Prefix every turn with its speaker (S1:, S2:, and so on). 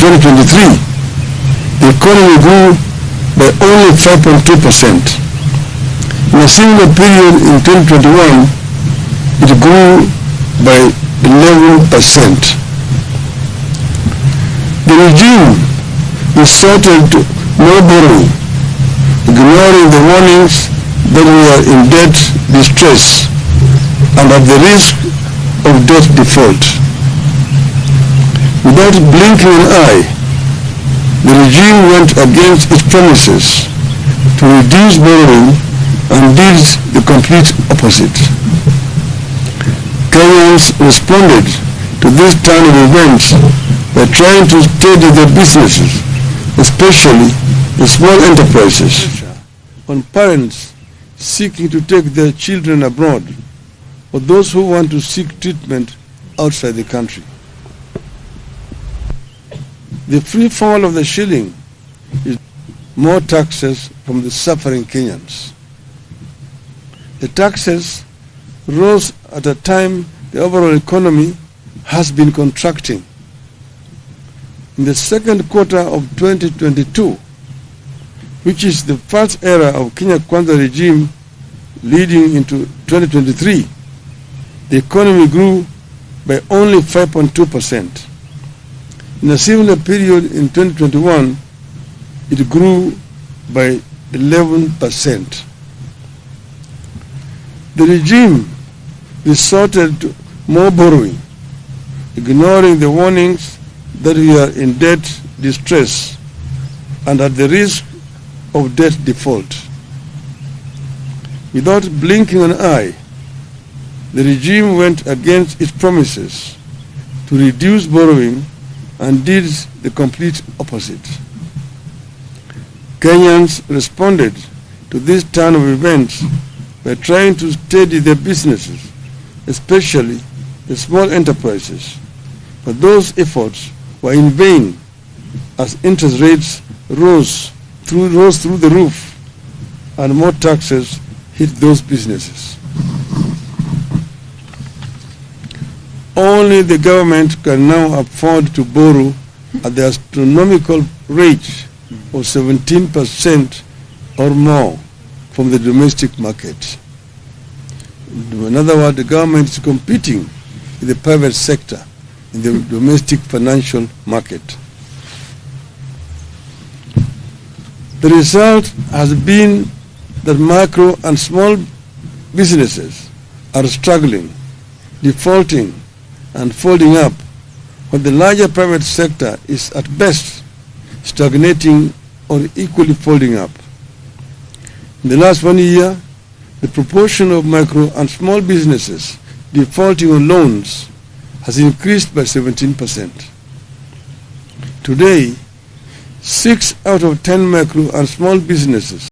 S1: 2023, the economy grew by only 5.2%. In a similar period in 2021, it grew by 11%. The regime resorted to more borrowing, ignoring the warnings that we are in debt distress and at the risk of debt default. Without blinking an eye, the regime went against its promises to reduce borrowing and did the complete opposite. Kenyans responded to this turn of events by trying to steady their businesses, especially the small enterprises, on parents seeking to take their children abroad or those who want to seek treatment outside the country. The free fall of the shilling is more taxes from the suffering Kenyans. The taxes rose at a time the overall economy has been contracting. In the second quarter of 2022, which is the first era of Kenya Kwanza regime leading into 2023, the economy grew by only 5.2%. In a similar period in 2021, it grew by 11%. The regime resorted to more borrowing, ignoring the warnings that we are in debt distress and at the risk of debt default. Without blinking an eye, the regime went against its promises to reduce borrowing and did the complete opposite. Kenyans responded to this turn of events by trying to steady their businesses, especially the small enterprises. But those efforts were in vain as interest rates rose through the roof and more taxes hit those businesses. Only the government can now afford to borrow at the astronomical rate of 17% or more from the domestic market. In other words, the government is competing with the private sector in the domestic financial market. The result has been that micro and small businesses are struggling, defaulting, and folding up, while the larger private sector is at best stagnating or equally folding up. In the last 1 year, the proportion of micro and small businesses defaulting on loans has increased by 17%. Today, 6 out of 10 micro and small businesses